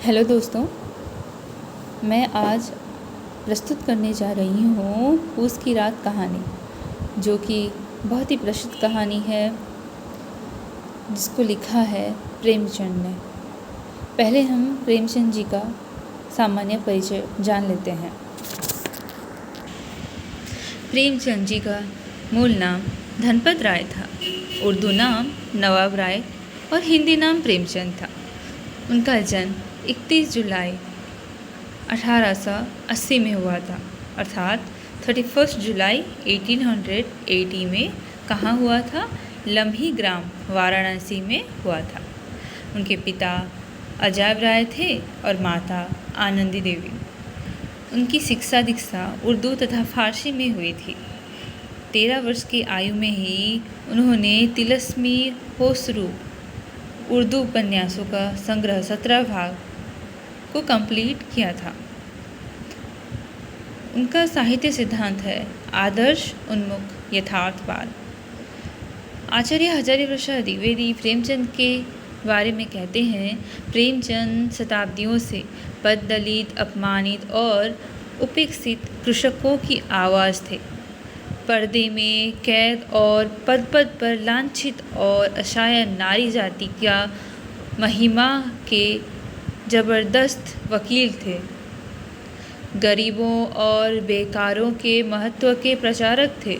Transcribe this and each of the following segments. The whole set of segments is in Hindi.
हेलो दोस्तों, मैं आज प्रस्तुत करने जा रही हूँ पूस की रात कहानी, जो कि बहुत ही प्रसिद्ध कहानी है जिसको लिखा है प्रेमचंद ने। पहले हम प्रेमचंद जी का सामान्य परिचय जान लेते हैं। प्रेमचंद जी का मूल नाम धनपत राय था, उर्दू नाम नवाब राय और हिंदी नाम प्रेमचंद था। उनका जन्म 31 जुलाई 1880 में हुआ था, अर्थात 31 जुलाई 1880 में कहाँ हुआ था? लम्ही ग्राम वाराणसी में हुआ था। उनके पिता अजायब राय थे और माता आनंदी देवी। उनकी शिक्षा दीक्षा उर्दू तथा फारसी में हुई थी। 13 वर्ष की आयु में ही उन्होंने तिलस्मी होसरू उर्दू उपन्यासों का संग्रह 17 भाग को कंप्लीट किया था। उनका साहित्य सिद्धांत है आदर्श उन्मुख यथार्थवाद। आचार्य हजारी प्रसाद द्विवेदी प्रेमचंद के बारे में कहते हैं, प्रेमचंद शताब्दियों से पददलित, अपमानित और उपेक्षित कृषकों की आवाज़ थे। पर्दे में कैद और पद पद पर लांछित और असहाय नारी जाति का महिमा के जबरदस्त वकील थे। गरीबों और बेकारों के महत्व के प्रचारक थे।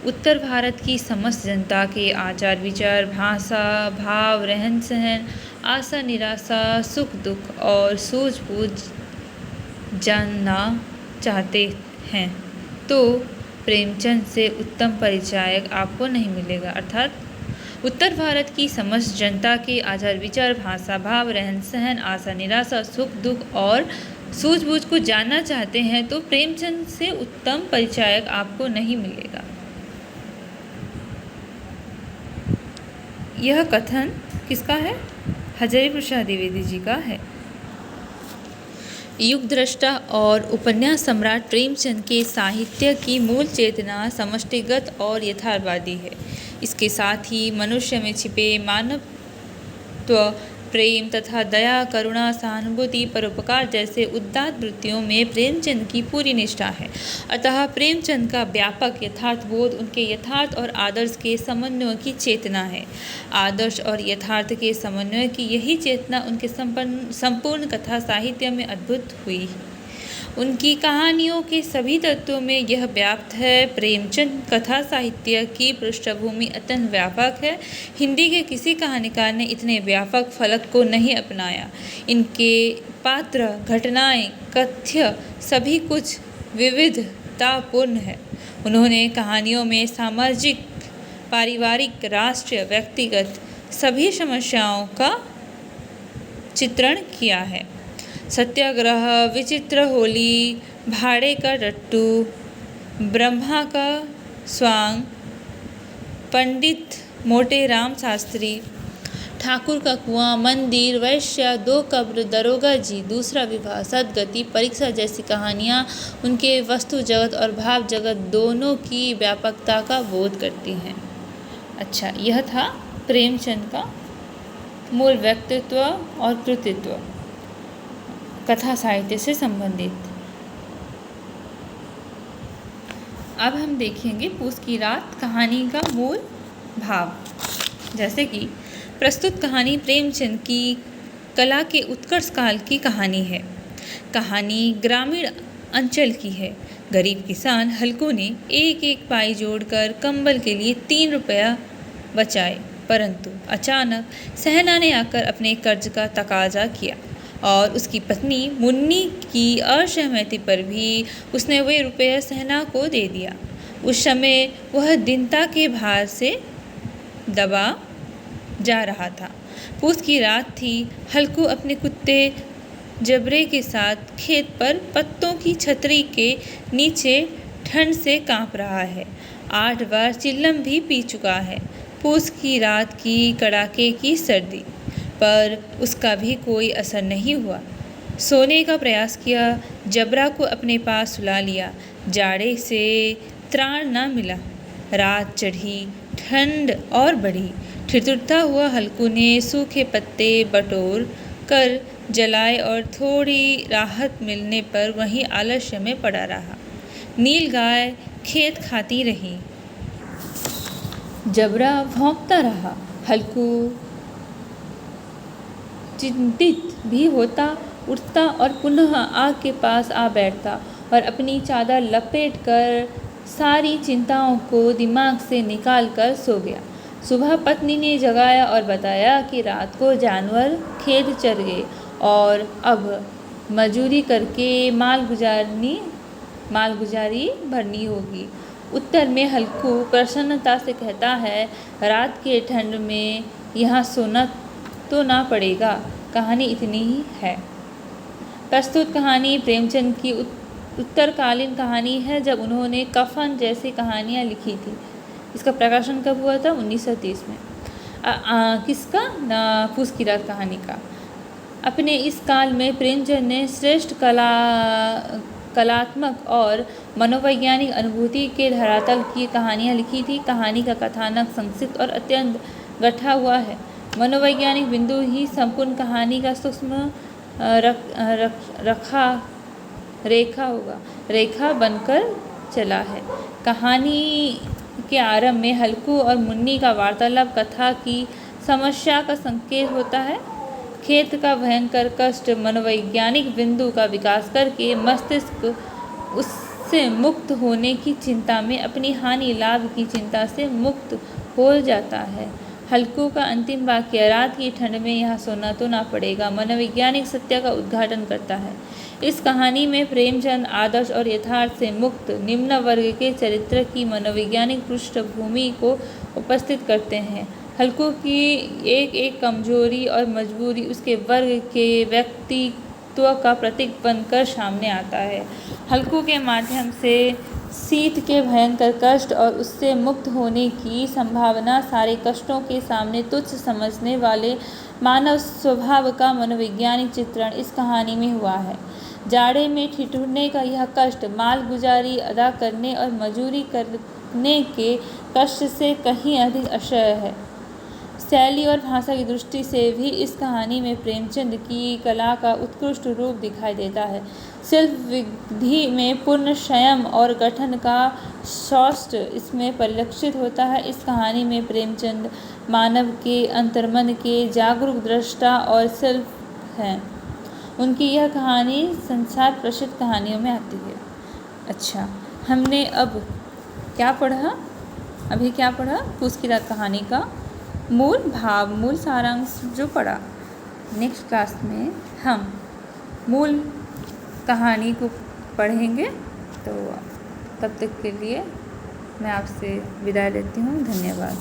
उत्तर भारत की समस्त जनता के आचार विचार, भाषा, भाव, रहन सहन, आशा निराशा, सुख दुख और सूझबूझ जानना चाहते हैं, तो प्रेमचंद से उत्तम परिचायक आपको नहीं मिलेगा। अर्थात उत्तर भारत की समस्त जनता के आचार विचार, भाषा, भाव, रहन सहन, आशा निराशा, सुख दुख और सूझबूझ को जानना चाहते हैं, तो प्रेमचंद से उत्तम परिचायक आपको नहीं मिलेगा। यह कथन किसका है? हजारी प्रसाद द्विवेदी जी का है। युग दृष्टा और उपन्यास सम्राट प्रेमचंद के साहित्य की मूल चेतना समष्टिगत और यथार्थवादी है। इसके साथ ही मनुष्य में छिपे मानवत्व, प्रेम तथा दया, करुणा, सहानुभूति, परोपकार जैसे उदात्त वृत्तियों में प्रेमचंद की पूरी निष्ठा है। अतः प्रेमचंद का व्यापक यथार्थबोध उनके यथार्थ और आदर्श के समन्वय की चेतना है। आदर्श और यथार्थ के समन्वय की यही चेतना उनके संपूर्ण कथा साहित्य में अद्भुत हुई। उनकी कहानियों के सभी तत्वों में यह व्याप्त है। प्रेमचंद कथा साहित्य की पृष्ठभूमि अत्यंत व्यापक है। हिंदी के किसी कहानीकार ने इतने व्यापक फलक को नहीं अपनाया। इनके पात्र, घटनाएं, कथ्य सभी कुछ विविधतापूर्ण है। उन्होंने कहानियों में सामाजिक, पारिवारिक, राष्ट्रीय, व्यक्तिगत सभी समस्याओं का चित्रण किया है। सत्याग्रह, विचित्र होली, भाड़े का टट्टू, ब्रह्मा का स्वांग, पंडित मोटे राम शास्त्री, ठाकुर का कुआं, मंदिर, वैश्या, 2 कब्र, दरोगा जी, दूसरा विवाह, सदगति, परीक्षा जैसी कहानियाँ उनके वस्तु जगत और भाव जगत दोनों की व्यापकता का बोध करती हैं। अच्छा, यह था प्रेमचंद का मूल व्यक्तित्व और कृतित्व कथा साहित्य से संबंधित। अब हम देखेंगे पूस की रात कहानी का मूल भाव। जैसे कि प्रस्तुत कहानी प्रेमचंद की कला के उत्कर्ष काल की कहानी है। कहानी ग्रामीण अंचल की है। गरीब किसान हल्कू ने एक एक पाई जोड़कर कंबल के लिए 3 रुपया बचाए, परंतु अचानक सहना ने आकर अपने कर्ज का तकाजा किया और उसकी पत्नी मुन्नी की असहमति पर भी उसने वे रुपया सहना को दे दिया। उस समय वह दीनता के भार से दबा जा रहा था। पूस की रात थी। हल्कू अपने कुत्ते जबरे के साथ खेत पर पत्तों की छतरी के नीचे ठंड से कांप रहा है। 8 बार चिल्लम भी पी चुका है। पूस की रात की कड़ाके की सर्दी पर उसका भी कोई असर नहीं हुआ। सोने का प्रयास किया, जबरा को अपने पास सुला लिया। जाड़े से त्राण न मिला। रात चढ़ी, ठंड और बढ़ी। ठिठुरता हुआ हल्कू ने सूखे पत्ते बटोर कर जलाए और थोड़ी राहत मिलने पर वहीं आलस्य में पड़ा रहा। नील गाय खेत खाती रही, जबरा भौंकता रहा। हल्कू चिंतित भी होता, उठता और पुनः आग के पास आ बैठता और अपनी चादर लपेटकर सारी चिंताओं को दिमाग से निकाल कर सो गया। सुबह पत्नी ने जगाया और बताया कि रात को जानवर खेत चर गए और अब मजूरी करके मालगुजारी भरनी होगी। उत्तर में हल्कू प्रसन्नता से कहता है, रात के ठंड में यहाँ सोना तो ना पड़ेगा। कहानी इतनी ही है। प्रस्तुत कहानी प्रेमचंद की उत्तरकालीन कहानी है, जब उन्होंने कफन जैसी कहानियाँ लिखी थी। इसका प्रकाशन कब हुआ था? 1930 में। किसका? फूस की रात कहानी का। अपने इस काल में प्रेमचंद ने श्रेष्ठ कलात्मक और मनोवैज्ञानिक अनुभूति के धरातल की कहानियाँ लिखी थी। कहानी का कथानक संक्षिप्त और अत्यंत गढ़ा हुआ है। मनोवैज्ञानिक बिंदु ही संपूर्ण कहानी का सूक्ष्म रेखा बनकर चला है। कहानी के आरंभ में हल्कू और मुन्नी का वार्तालाप कथा की समस्या का संकेत होता है। खेत का भयंकर कष्ट मनोवैज्ञानिक बिंदु का विकास करके मस्तिष्क उससे मुक्त होने की चिंता में अपनी हानि लाभ की चिंता से मुक्त हो जाता है। हल्कू का अंतिम वाक्य, रात की ठंड में यहाँ सोना तो ना पड़ेगा, मनोवैज्ञानिक सत्य का उद्घाटन करता है। इस कहानी में प्रेमचंद आदर्श और यथार्थ से मुक्त निम्न वर्ग के चरित्र की मनोवैज्ञानिक पृष्ठभूमि को उपस्थित करते हैं। हल्कू की एक एक कमजोरी और मजबूरी उसके वर्ग के व्यक्तित्व का प्रतीक बनकर सामने आता है। हल्कू के माध्यम से शीत के भयंकर कष्ट और उससे मुक्त होने की संभावना, सारे कष्टों के सामने तुच्छ समझने वाले मानव स्वभाव का मनोवैज्ञानिक चित्रण इस कहानी में हुआ है। जाड़े में ठिठुरने का यह कष्ट मालगुजारी अदा करने और मजूरी करने के कष्ट से कहीं अधिक असह्य है। शैली और भाषा की दृष्टि से भी इस कहानी में प्रेमचंद की कला का उत्कृष्ट रूप दिखाई देता है। शिल्प विधि में पूर्ण संयम और गठन का सौष्ठव इसमें परिलक्षित होता है। इस कहानी में प्रेमचंद मानव के अंतर्मन के जागरूक दृष्टा और शिल्प हैं। उनकी यह कहानी संसार प्रसिद्ध कहानियों में आती है। अच्छा, हमने अब क्या पढ़ा? अभी क्या पढ़ा? फूस की रात कहानी का मूल भाव, मूल सारांश जो पढ़ा। नेक्स्ट क्लास में हम मूल कहानी को पढ़ेंगे। तो तब तक के लिए मैं आपसे विदाई लेती हूँ। धन्यवाद।